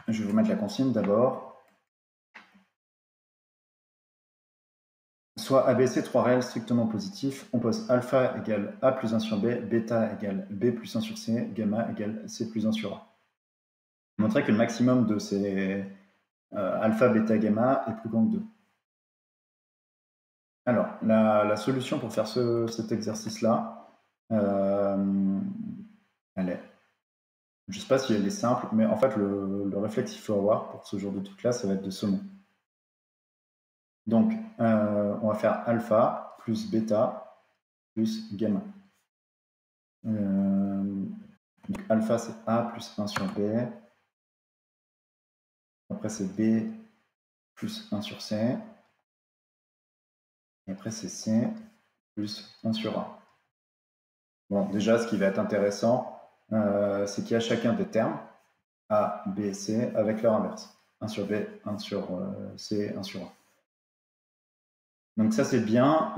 je vais vous mettre la consigne d'abord. Soit ABC, 3 réels strictement positifs, on pose alpha égale A plus 1 sur B, bêta égale B plus 1 sur C, gamma égale C plus 1 sur A. Montrer que le maximum de ces alpha, bêta, gamma est plus grand que 2. Alors, la solution pour faire cet exercice-là, elle est... Je ne sais pas si elle est simple, mais en fait, le réflexe qu'il faut avoir pour ce genre de truc-là, ça va être de sommer. Donc, on va faire alpha plus bêta plus gamma. Donc, alpha, c'est A plus 1 sur B. Après, c'est B plus 1 sur C. Et après, c'est C plus 1 sur A. Bon, déjà, ce qui va être intéressant, c'est qu'il y a chacun des termes, A, B et C, avec leur inverse. 1 sur B, 1 sur C, 1 sur A. Donc ça, c'est bien.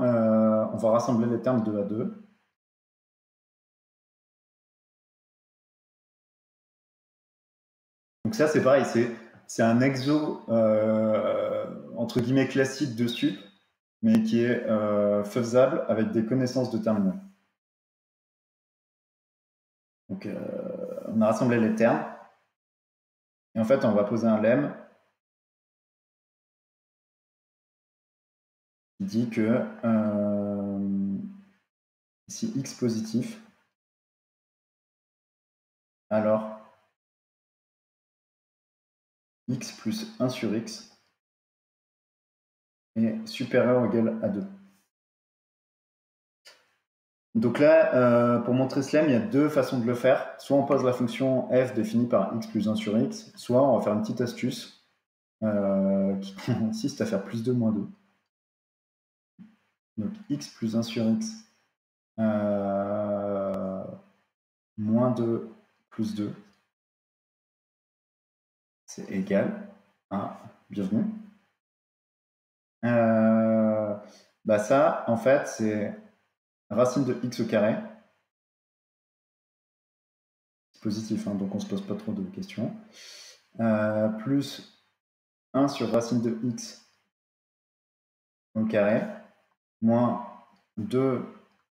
On va rassembler les termes 2 à 2. Donc ça, c'est pareil, c'est un exo, entre guillemets, classique de sup, mais qui est faisable avec des connaissances de terminal. Donc, on a rassemblé les termes. Et en fait, on va poser un lemme qui dit que si x positif, alors x plus 1 sur x est supérieur ou égal à 2. Donc là, pour montrer ce lemme, il y a deux façons de le faire. Soit on pose la fonction f définie par x plus 1 sur x, soit on va faire une petite astuce qui consiste à faire plus 2 moins 2. Donc x plus 1 sur x moins 2 plus 2, c'est égal à, bienvenue. Bah ça, en fait, c'est racine de x au carré. C'est positif, hein, donc on ne se pose pas trop de questions. Plus 1 sur racine de x au carré, moins 2,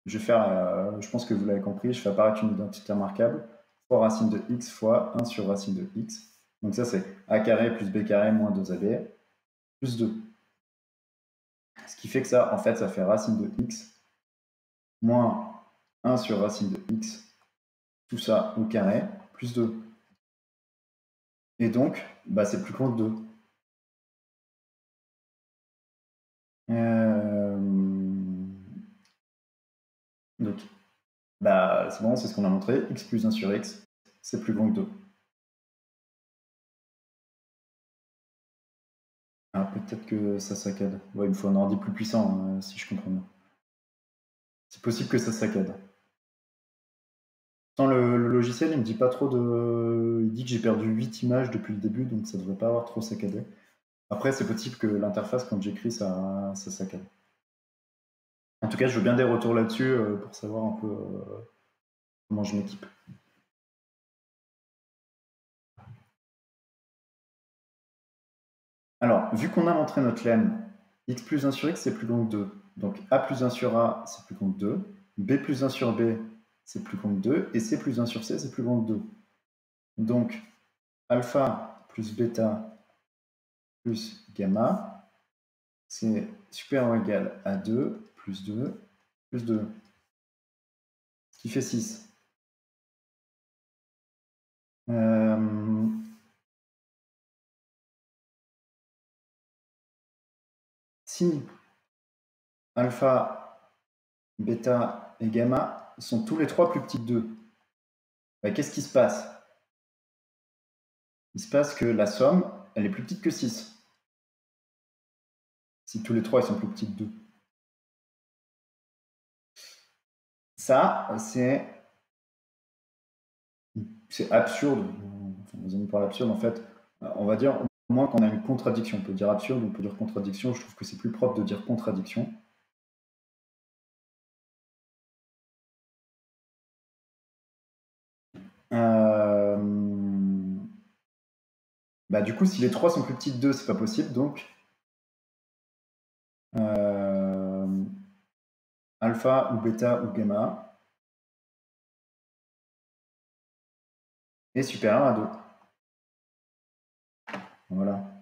je vais faire, je pense que vous l'avez compris, je fais apparaître une identité remarquable, fois racine de x fois 1 sur racine de x. Donc ça, c'est a carré plus b carré moins 2ab, plus 2. Ce qui fait que ça, en fait, ça fait racine de x moins 1 sur racine de x, tout ça au carré, plus 2. Et donc, bah, c'est plus grand que 2. Donc, bah, c'est bon, c'est ce qu'on a montré. X plus 1 sur x, c'est plus grand que 2. Ah, peut-être que ça saccade. Ouais, il me faut un ordi plus puissant, si je comprends bien. C'est possible que ça saccade. Tant le logiciel, il me dit pas trop de... Il dit que j'ai perdu 8 images depuis le début, donc ça devrait pas avoir trop saccadé. Après, c'est possible que l'interface, quand j'écris, ça saccade. En tout cas, je veux bien des retours là-dessus pour savoir un peu comment je m'équipe. Alors, vu qu'on a montré notre lemme, x plus 1 sur x, c'est plus grand que 2. Donc, a plus 1 sur a, c'est plus grand que 2. B plus 1 sur b, c'est plus grand que 2. Et c plus 1 sur c, c'est plus grand que 2. Donc, alpha plus bêta plus gamma, c'est supérieur ou égal à 2, plus 2, plus 2. Ce qui fait 6. Si alpha, bêta et gamma sont tous les trois plus petits que 2, bah, qu'est-ce qui se passe? Il se passe que la somme, elle est plus petite que 6. Si tous les trois ils sont plus petits que 2. Ça, c'est absurde. Enfin, vous aimez par l'absurde, en fait. On va dire au moins qu'on a une contradiction. On peut dire absurde, on peut dire contradiction. Je trouve que c'est plus propre de dire contradiction. Bah, du coup, si les 3 sont plus petits que 2, c'est pas possible, donc alpha ou bêta ou gamma est supérieur à 2. Voilà.